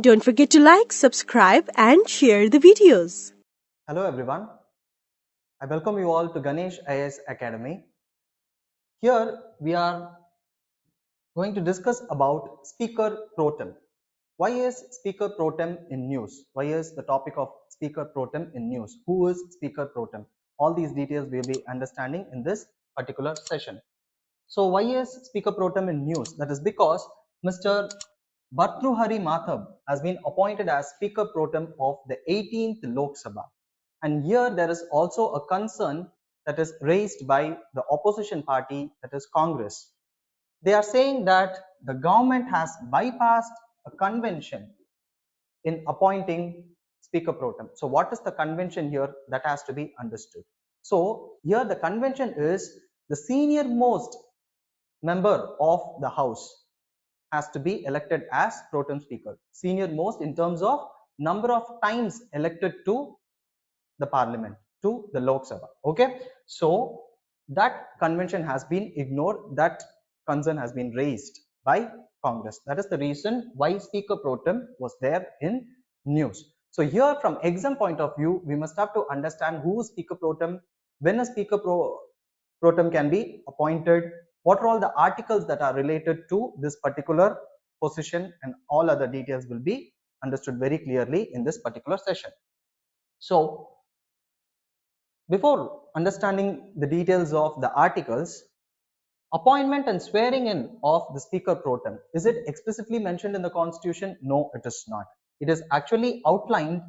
Don't forget to like, subscribe and share the videos. Hello everyone, I welcome you all to Ganesh IAS Academy. Here we are going to discuss about Speaker Pro Tem. Why is Speaker Pro Tem in news? Why is the topic of Speaker Pro Tem in news? Who is Speaker Pro Tem? All these details we will be understanding in this particular session. So why is Speaker Pro Tem in news? That is because Mr. Bhartruhari Mathab has been appointed as Speaker Pro Tem of the 18th Lok Sabha. And here there is also a concern that is raised by the opposition party, that is Congress. They are saying that the government has bypassed a convention in appointing Speaker Pro Tem. So what is the convention here? That has to be understood. So here the convention is the senior most member of the House has to be elected as Pro Tem Speaker. Senior most in terms of number of times elected to the Parliament, to the Lok Sabha. Okay, so that convention has been ignored. That concern has been raised by Congress. That is the reason why Speaker Pro Tem was there in news. So here, from exam point of view, we must have to understand who is Speaker Pro Tem, when a Speaker Pro Tem can be appointed, what are all the articles that are related to this particular position, and all other details will be understood very clearly in this particular session. So before understanding the details of the articles, appointment and swearing in of the Speaker Pro Tem, is it explicitly mentioned in the Constitution? No, it is not. It is actually outlined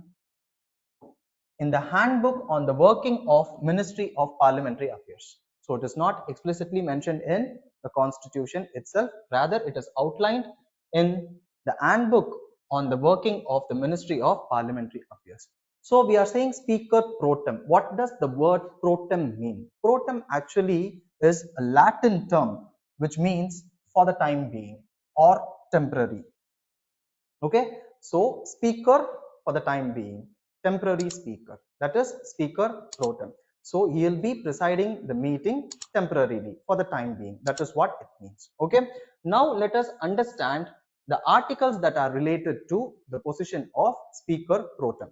in the handbook on the working of Ministry of Parliamentary Affairs. So it is not explicitly mentioned in the Constitution itself, rather it is outlined in the handbook on the working of the Ministry of Parliamentary Affairs. So we are saying Speaker Pro Tem. What does the word Pro Tem mean? Pro Tem actually is a Latin term which means for the time being or temporary. Okay, so Speaker for the time being, temporary Speaker, that is Speaker Pro Tem. So he will be presiding the meeting temporarily for the time being. That is what it means. Okay, now let us understand the articles that are related to the position of Speaker Pro Tem.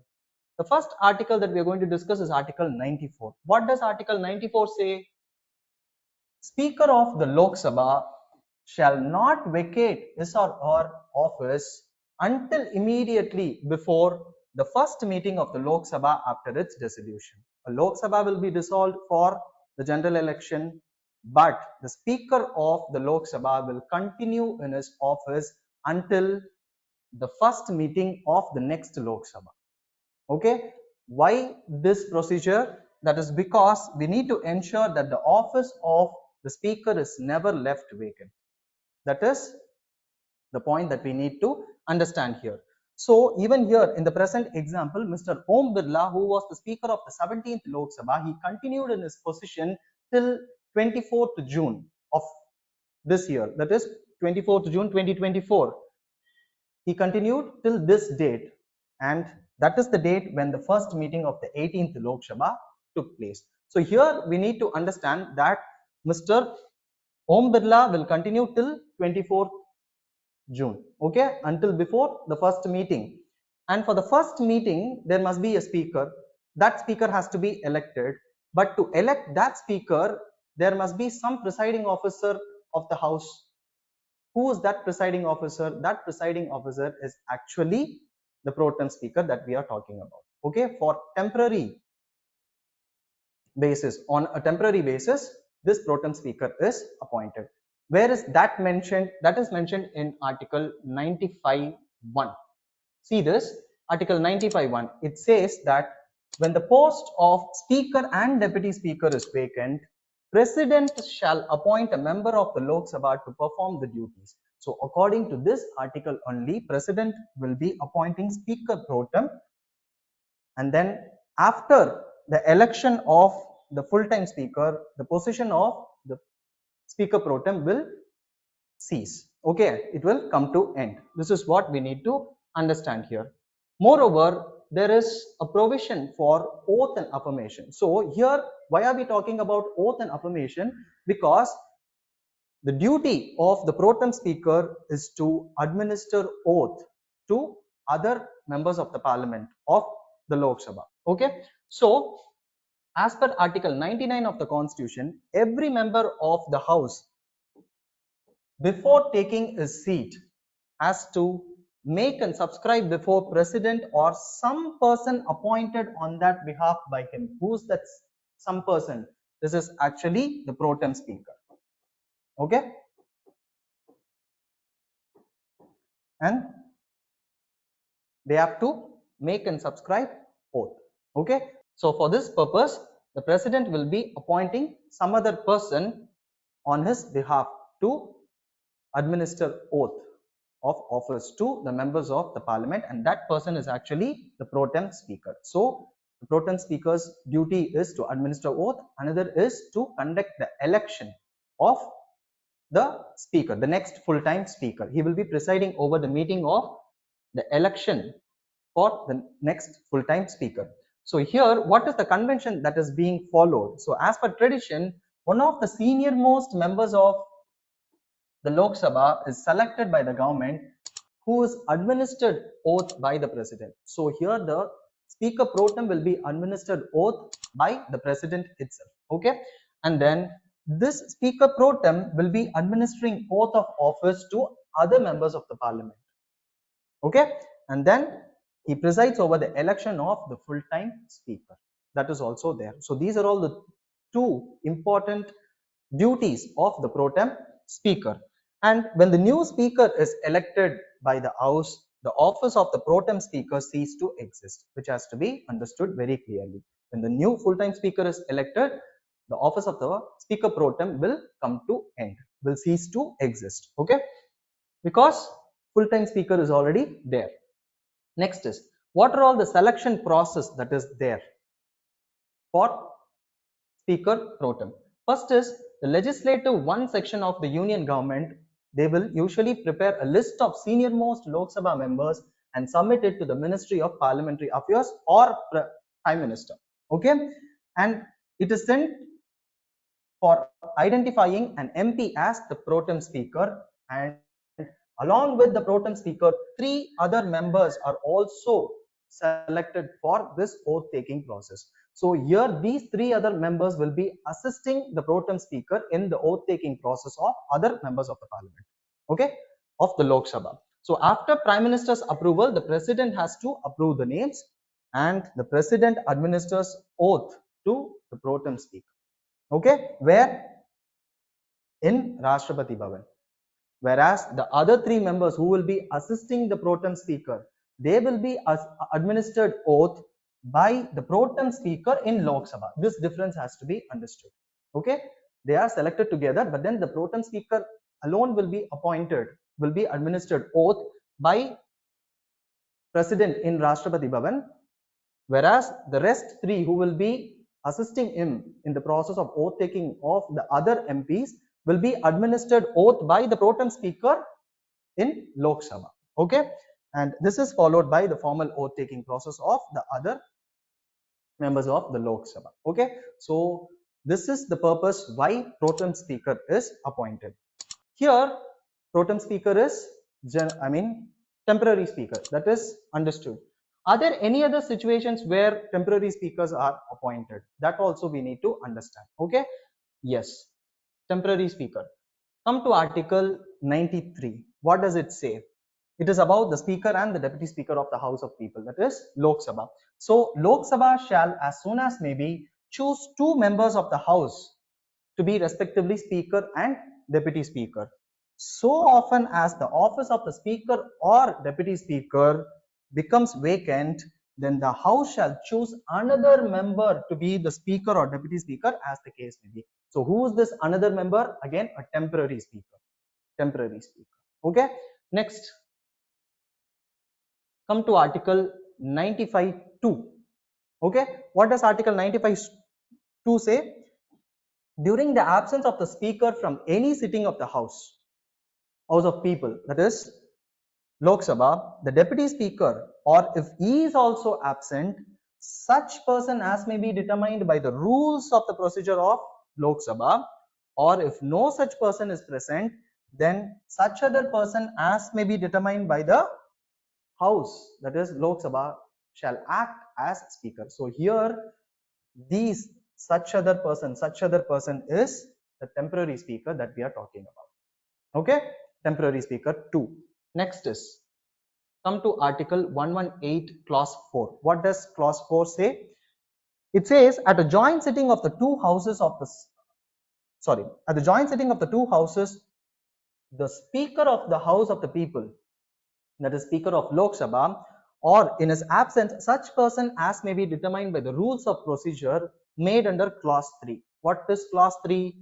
The first article that we are going to discuss is Article 94. What does Article 94 say? Speaker of the Lok Sabha shall not vacate his or her office until immediately before the first meeting of the Lok Sabha after its dissolution. A Lok Sabha will be dissolved for the general election, but the Speaker of the Lok Sabha will continue in his office until the first meeting of the next Lok Sabha. Okay, why this procedure? That is because we need to ensure that the office of the Speaker is never left vacant. That is the point that we need to understand here. So even here in the present example, Mr. Om Birla, who was the Speaker of the 17th Lok Sabha, he continued in his position till 24th June of this year, that is 24th June 2024. He continued till this date, and that is the date when the first meeting of the 18th Lok Sabha took place. So here we need to understand that Mr. Om Birla will continue till 24th June, okay, until before the first meeting. And for the first meeting, there must be a speaker. That speaker has to be elected. But to elect that speaker, there must be some presiding officer of the House. Who is that presiding officer? That presiding officer is actually the Pro Tem Speaker that we are talking about. Okay, for temporary basis, on a temporary basis, this Pro Tem Speaker is appointed. Where is that mentioned? That is mentioned in Article 95(1). See this, Article 95(1). It says that when the post of Speaker and Deputy Speaker is vacant, President shall appoint a member of the Lok Sabha to perform the duties. So according to this article only, President will be appointing Speaker Pro Tem, and then after the election of the full-time Speaker, the position of the Speaker Pro Tem will cease. Okay, it will come to end. This is what we need to understand here. Moreover, there is a provision for oath and affirmation. So here, why are we talking about oath and affirmation? Because the duty of the Pro Tem Speaker is to administer oath to other members of the parliament of the Lok Sabha. Okay, so as per Article 99 of the Constitution, every member of the House, before taking his seat, has to make and subscribe before President or some person appointed on that behalf by him. Who's that some person? This is actually the pro tem speaker. Okay, and they have to make and subscribe oath. Okay, so for this purpose, the president will be appointing some other person on his behalf to administer oath of office to the members of the parliament, and that person is actually the pro tem speaker. So the pro tem speaker's duty is to administer oath. Another is to conduct the election of the speaker, the next full-time speaker. He will be presiding over the meeting of the election for the next full-time speaker. So here, what is the convention that is being followed? So as per tradition, one of the senior most members of the Lok Sabha is selected by the government, who is administered oath by the president. So here the speaker pro tem will be administered oath by the president itself. Okay, and then this speaker pro tem will be administering oath of office to other members of the parliament. Okay, and then he presides over the election of the full-time speaker. That is also there. So these are all the two important duties of the pro tem speaker. And when the new speaker is elected by the House, the office of the pro tem speaker ceases to exist, which has to be understood very clearly. When the new full-time speaker is elected, the office of the speaker pro tem will come to end, will cease to exist. Okay, because full-time speaker is already there. Next is, what are all the selection process that is there for speaker pro tem? First is the legislative one section of the union government. They will usually prepare a list of senior most Lok Sabha members and submit it to the Ministry of Parliamentary Affairs or Prime Minister. Okay, and it is sent for identifying an MP as the pro tem speaker, and along with the pro tem speaker, 3 other members are also selected for this oath taking process. So here these 3 other members will be assisting the pro tem speaker in the oath taking process of other members of the parliament, okay, of the Lok Sabha. So after Prime Minister's approval, the president has to approve the names, and the president administers oath to the pro tem speaker. Okay, where? In Rashtrapati Bhavan. Whereas the other 3 members who will be assisting the pro tem speaker, they will be administered oath by the pro tem speaker in Lok Sabha. This difference has to be understood. Okay, they are selected together, but then the pro tem speaker alone will be appointed, will be administered oath by president in Rashtrapati Bhavan, whereas the rest 3 who will be assisting him in the process of oath taking of the other MPs will be administered oath by the pro tem speaker in Lok Sabha. Okay, and this is followed by the formal oath taking process of the other members of the Lok Sabha. Okay, so this is the purpose why pro tem speaker is appointed. Here pro tem speaker is temporary speaker, that is understood. Are there any other situations where temporary speakers are appointed? That also we need to understand. Okay, yes, temporary speaker. Come to Article 93. What does it say? It is about the speaker and the deputy speaker of the House of People, that is Lok Sabha. So Lok Sabha shall, as soon as may be, choose 2 members of the House to be respectively speaker and deputy speaker. So often as the office of the speaker or deputy speaker becomes vacant, then the House shall choose another member to be the speaker or deputy speaker, as the case may be. So who is this another member? Again, a temporary speaker. Temporary speaker. Okay. Next, come to Article 95(2). Okay, what does Article 95(2) say? During the absence of the speaker from any sitting of the House of People, that is Lok Sabha, the deputy speaker, or if he is also absent, such person as may be determined by the rules of the procedure of Lok Sabha, or if no such person is present, then such other person as may be determined by the house, that is Lok Sabha, shall act as speaker. So here these such other person is the temporary speaker that we are talking about. Okay, temporary speaker 2. Next is come to article 118 clause 4. What does clause 4 say? It says at a joint sitting of the two houses of the at the joint sitting of the two houses, the speaker of the house of the people, that is speaker of Lok Sabha, or in his absence such person as may be determined by the rules of procedure made under clause 3. What is clause 3?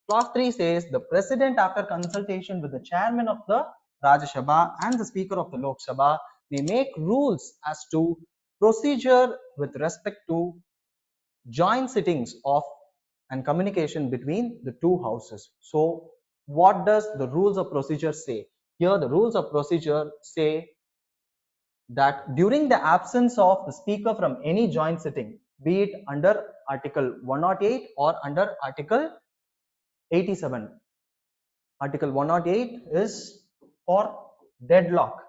Clause 3 says the president, after consultation with the chairman of the Rajya Sabha and the speaker of the Lok Sabha, may make rules as to procedure with respect to joint sittings of and communication between the two houses. So what does the rules of procedure say? Here the rules of procedure say that during the absence of the speaker from any joint sitting, be it under article 108 or under article 87. Article 108 is for deadlock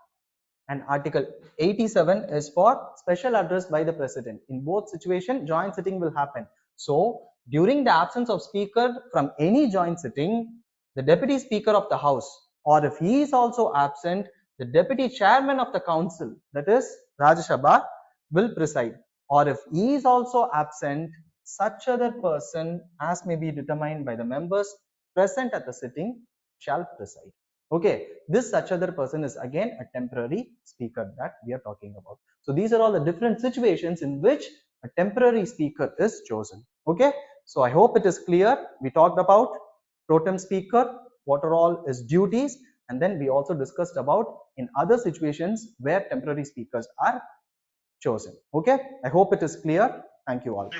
and article 87 is for special address by the president. In both situations, joint sitting will happen. So during the absence of speaker from any joint sitting, the deputy speaker of the house, or if he is also absent, the deputy chairman of the council, that is Rajya Sabha, will preside. Or if he is also absent, such other person as may be determined by the members present at the sitting shall preside. Okay, this such other person is again a temporary speaker that we are talking about. So these are all the different situations in which a temporary speaker is chosen. Okay, so I hope it is clear. We talked about pro tem speaker, what are all his duties, and then we also discussed about in other situations where temporary speakers are chosen. Okay, I hope it is clear. Thank you all.